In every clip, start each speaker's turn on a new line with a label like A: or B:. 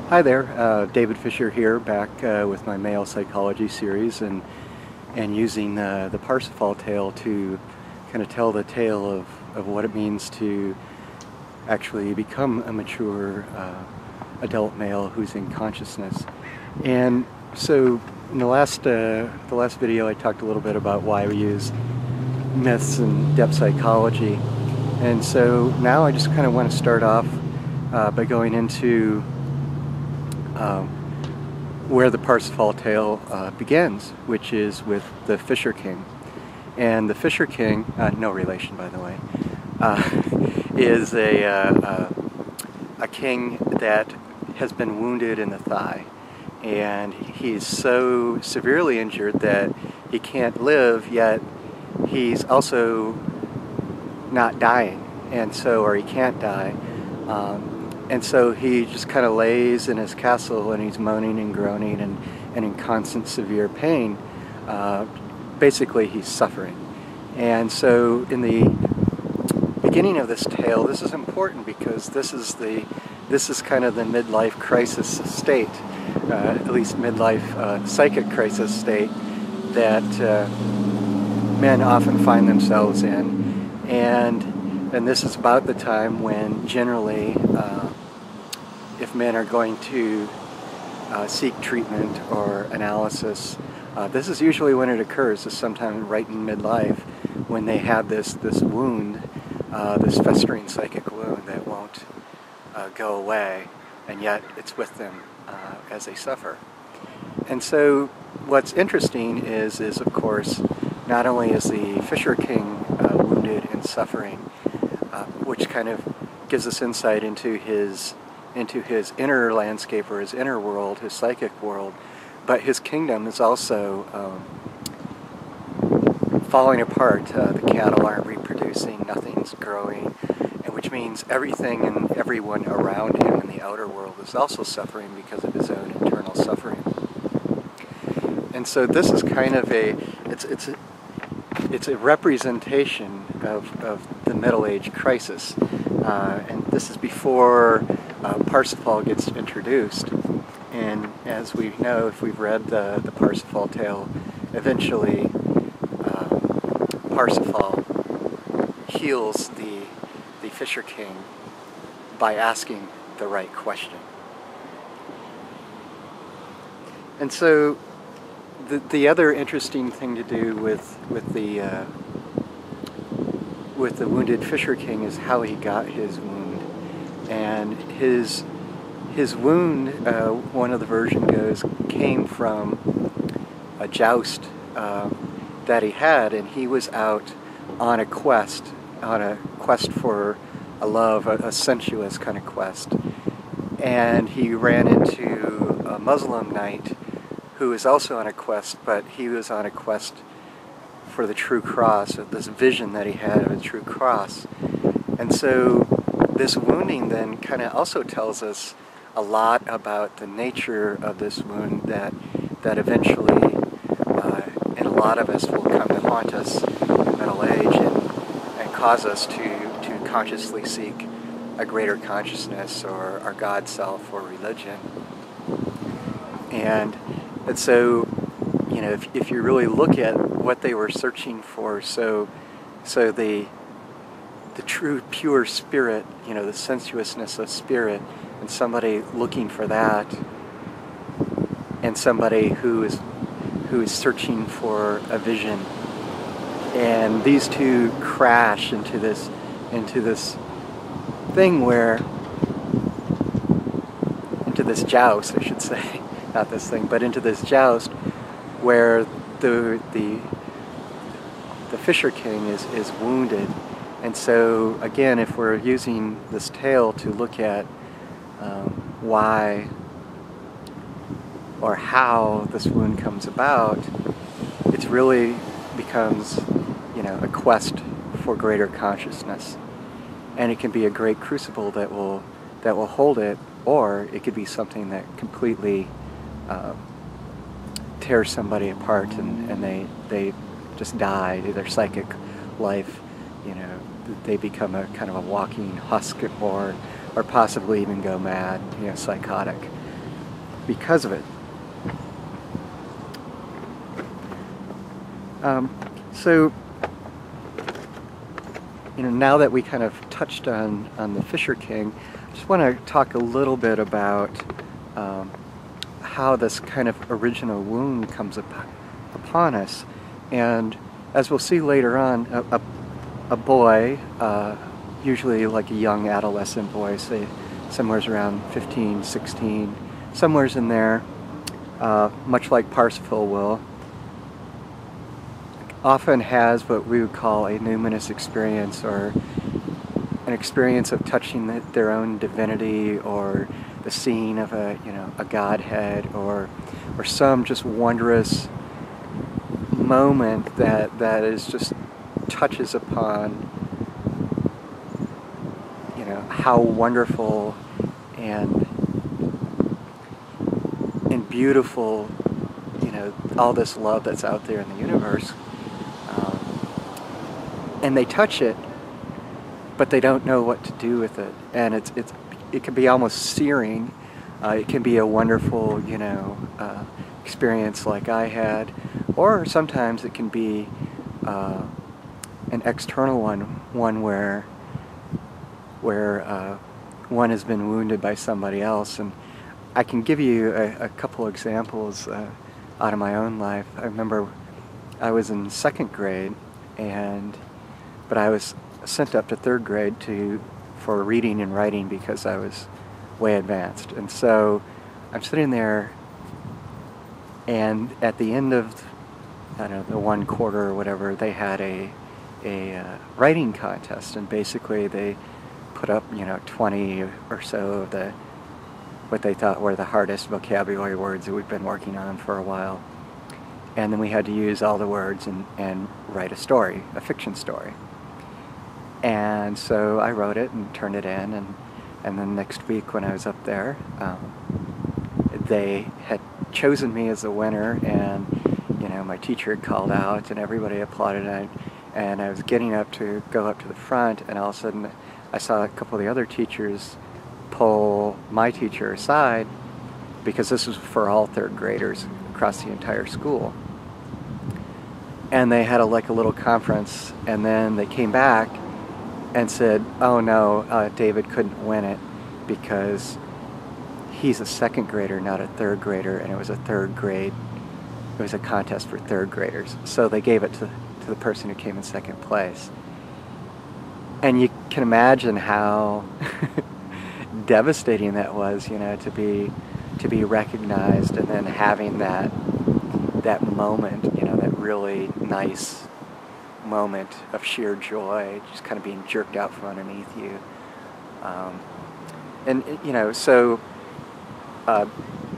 A: Hi there, David Fisher here, back with my male psychology series, and using the Parsifal tale to kind of tell the tale of what it means to actually become a mature adult male who's in consciousness. And so in the last video I talked a little bit about why we use myths and depth psychology, and so now I just kind of want to start off by going into where the Parsifal tale begins, which is with the Fisher King. And the Fisher King, no relation by the way, is a king that has been wounded in the thigh, and he's so severely injured that he can't live, yet he's also not dying, and so, or he can't die. And so he just kind of lays in his castle and he's moaning and groaning and in constant severe pain. Basically he's suffering. And so in the beginning of this tale, this is important because this is kind of the midlife crisis state, at least midlife psychic crisis state that men often find themselves in. And this is about the time when generally if men are going to seek treatment or analysis, this is usually when it occurs, is sometime right in midlife, when they have this wound, this festering psychic wound that won't go away, and yet it's with them as they suffer. And so what's interesting is of course, not only is the Fisher King wounded and suffering, which kind of gives us insight into his inner landscape, or his inner world, his psychic world, but his kingdom is also falling apart. The cattle aren't reproducing, nothing's growing, and which means everything and everyone around him in the outer world is also suffering because of his own internal suffering. And so this is kind of it's a representation of the Middle Age crisis, and this is before Parsifal gets introduced. And as we know, if we've read the Parsifal tale, eventually Parsifal heals the Fisher King by asking the right question. And so the other interesting thing to do with the wounded Fisher King is how he got his wound. And his wound, one of the version goes, came from a joust that he had, and he was out on a quest for a love, a sensuous kind of quest. And he ran into a Muslim knight who was also on a quest, but he was on a quest for the true cross, this vision that he had of a true cross. And so this wounding then kind of also tells us a lot about the nature of this wound that eventually, and a lot of us, will come to haunt us in middle age and cause us to consciously seek a greater consciousness, or our God self, or religion. And so, you know, if you really look at what they were searching for, so the true pure spirit, you know, the sensuousness of spirit, and somebody looking for that, and somebody who is searching for a vision, and these two crash into this thing where, into this joust, I should say, not this thing, but into this joust where the Fisher King is wounded. And so again, if we're using this tale to look at why or how this wound comes about, it really becomes, you know, a quest for greater consciousness. And it can be a great crucible that will hold it, or it could be something that completely tears somebody apart, and they just die, their psychic life, you know, they become a kind of a walking husk, or possibly even go mad, you know, psychotic. because of it. So, now that we kind of touched on the Fisher King, I just want to talk a little bit about how this kind of original wound comes upon us. And as we'll see later on, a boy, usually like a young adolescent boy, say somewhere around 15, 16, somewhere's in there, much like Parsifal will, often has what we would call a numinous experience, or an experience of touching their own divinity, or the seeing of a godhead, or some just wondrous moment that is just touches upon how wonderful and beautiful all this love that's out there in the universe. And they touch it, but they don't know what to do with it, and it can be almost searing. It can be a wonderful experience like I had, or sometimes it can be an external one where one has been wounded by somebody else. And I can give you a couple examples out of my own life. I remember I was in 2nd grade, but I was sent up to 3rd grade for reading and writing because I was way advanced. And so I'm sitting there, and at the end of, I don't know, the 1 quarter or whatever, they had a writing contest, and basically they put up 20 or so of what they thought were the hardest vocabulary words that we'd been working on for a while. And then we had to use all the words and write a story, a fiction story. And so I wrote it and turned it in, and then next week when I was up there, they had chosen me as the winner, and my teacher had called out, and everybody applauded, and I was getting up to go up to the front, and all of a sudden I saw a couple of the other teachers pull my teacher aside, because this was for all 3rd graders across the entire school. And they had a little conference, and then they came back and said, oh no, David couldn't win it because he's a 2nd grader, not a 3rd grader, and it was a 3rd grade, it was a contest for 3rd graders. So they gave it to the person who came in 2nd place. And you can imagine how devastating that was, to be recognized, and then having that moment, that really nice moment of sheer joy, just kind of being jerked out from underneath you. So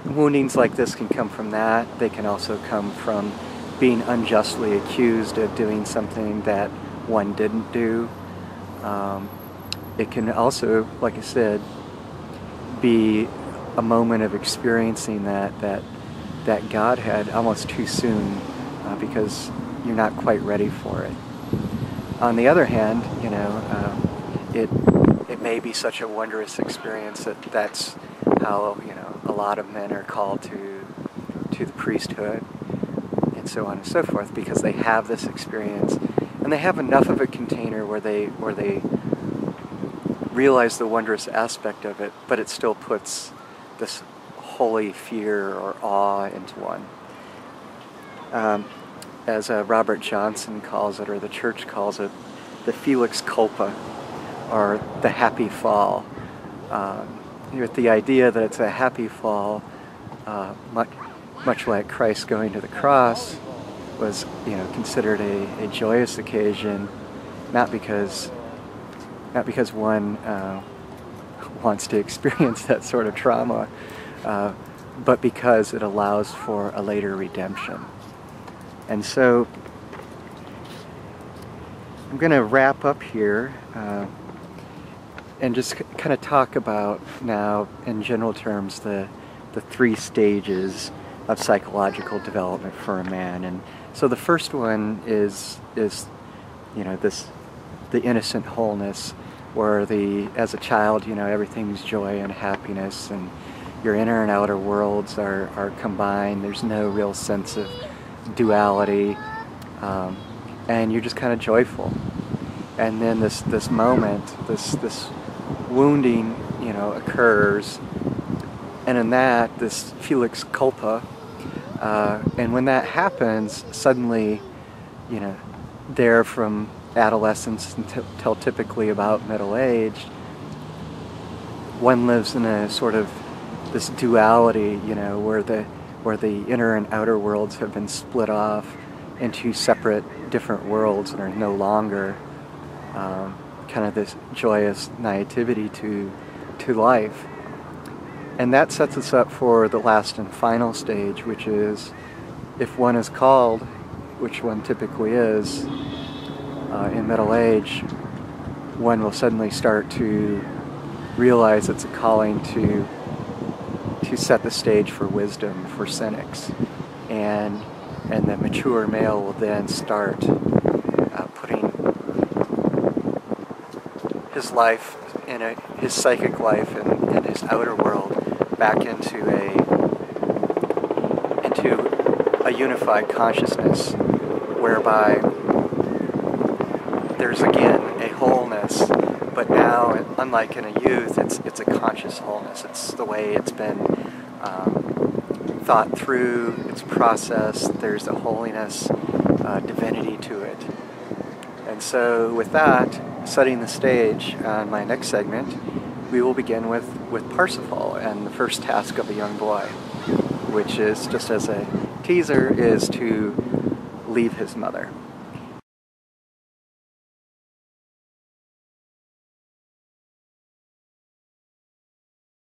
A: woundings like this can come from that. They can also come from being unjustly accused of doing something that one didn't do. It can also, like I said, be a moment of experiencing that Godhead almost too soon, because you're not quite ready for it. On the other hand, it may be such a wondrous experience that's how a lot of men are called to the priesthood, and so on and so forth, because they have this experience, and they have enough of a container where they realize the wondrous aspect of it, but it still puts this holy fear or awe into one. As Robert Johnson calls it, or the church calls it, the Felix Culpa, or the happy fall. With the idea that it's a happy fall, much like Christ going to the cross was, considered a joyous occasion, not because one wants to experience that sort of trauma, but because it allows for a later redemption. And so I'm going to wrap up here and just kind of talk about now, in general terms, the 3 stages of psychological development for a man. And so the first one is the innocent wholeness, where as a child, everything's joy and happiness, and your inner and outer worlds are combined. There's no real sense of duality, and you're just kind of joyful. And then this moment, this wounding, occurs, and in that, this felix culpa, and when that happens, suddenly, there from adolescence until typically about middle age, one lives in a sort of this duality, where the inner and outer worlds have been split off into separate, different worlds and are no longer kind of this joyous naivety to life. And that sets us up for the last and final stage, which is, if one is called, which one typically is, in middle age, one will suddenly start to realize it's a calling to set the stage for wisdom, for cynics. And the mature male will then start putting his life, his psychic life and his outer world back into a unified consciousness, whereby there's again a wholeness, but now, unlike in a youth, it's a conscious wholeness. It's the way it's been thought through, it's processed, there's a holiness, divinity to it. And so with that, setting the stage on my next segment, we will begin with Parsifal and the first task of a young boy, which is, just as a teaser, is to leave his mother.